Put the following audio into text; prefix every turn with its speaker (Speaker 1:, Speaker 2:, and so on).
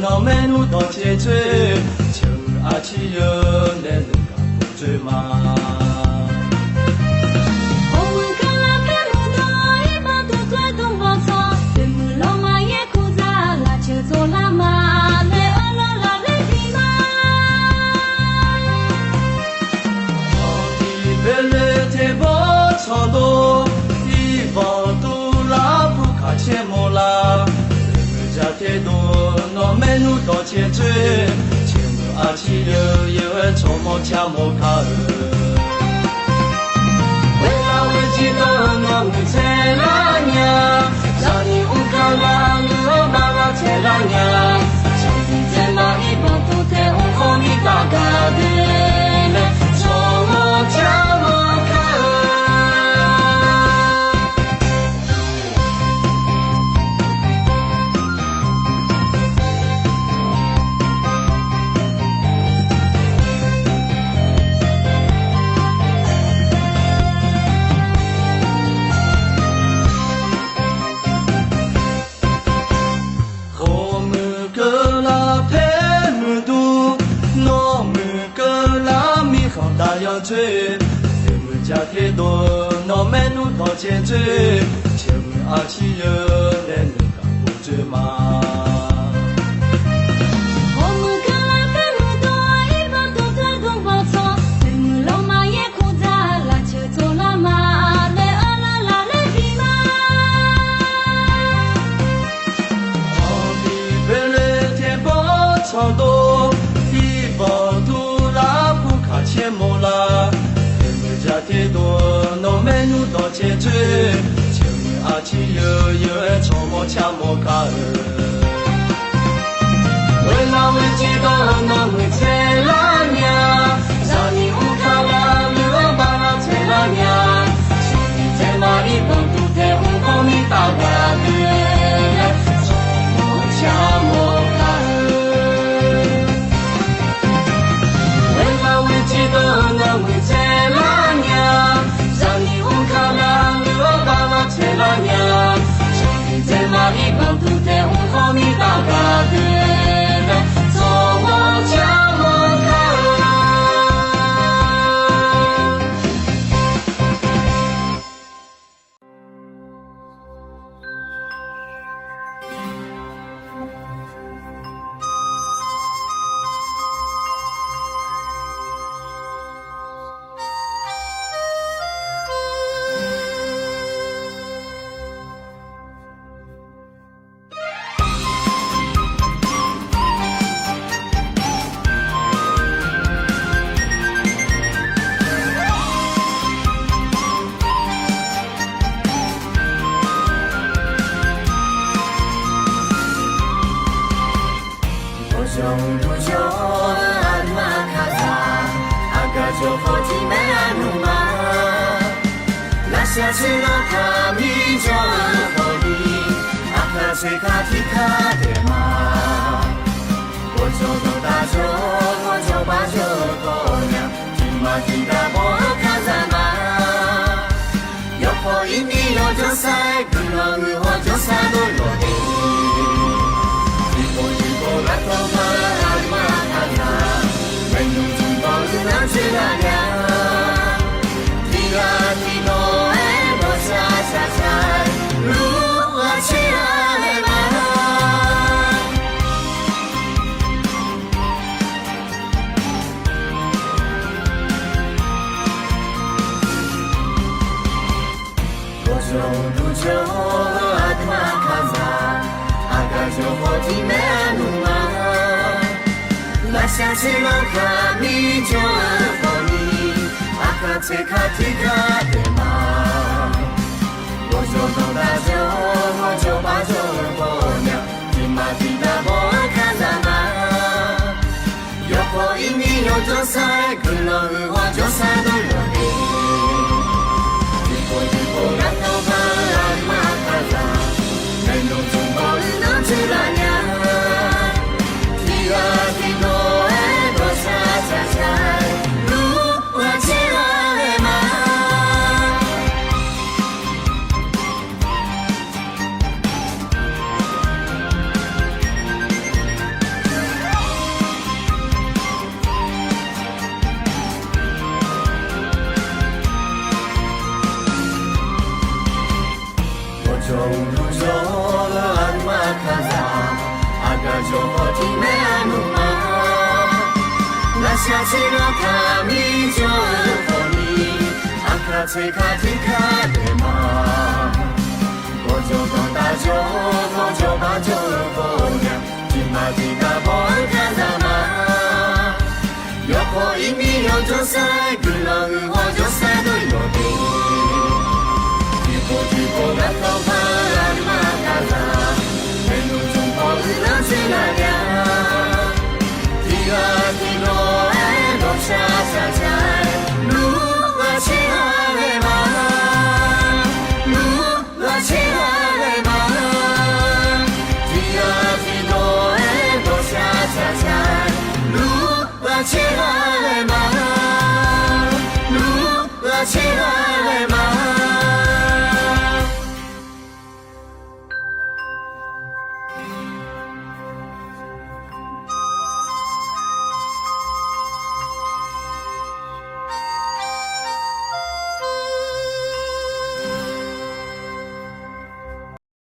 Speaker 1: 너의 눈도 제죄 정아치여 내 눈가 보지마 저도 이번도 라부카 제모라 자태도 너의 눈도 제죄 지금 아치여 저모 참모카 왜지도 너무 제라냐 자니 우카라 너마가 제라냐 정제마 이번도 대홍kom이 다가들래 저모 참모카 다연죄 대문자태도 너의 눈도 제죄 정아치여 내 눈가 보지마 저도 이번도 라부카 제모라 대문자태도 너의 눈도 제죄 정아치여 저모 참모카 왜지도 너무 제라냐 자니 우카라 누어바라 제라냐 정제마 이번도 대홍kom이 다가들래 저모 참모카 지도 너무 제라냐 자니 우카라 누어바라 제라냐 정제마 이번도 대홍kom이 다가들래 저모 참모카 下次了卡米就和你，阿卡吹卡听卡的嘛，我就当大就我就把就过呀，金马金嘎波卡达嘛，有可以米有就塞，古老有我就塞对有的，举过那头发拉里马卡拉，美女中国人去哪呀？提罗哎，罗恰恰恰，路我去哪里嘛？路我去哪里嘛？提罗哎，罗恰恰恰，路我去哪里嘛？路我去哪？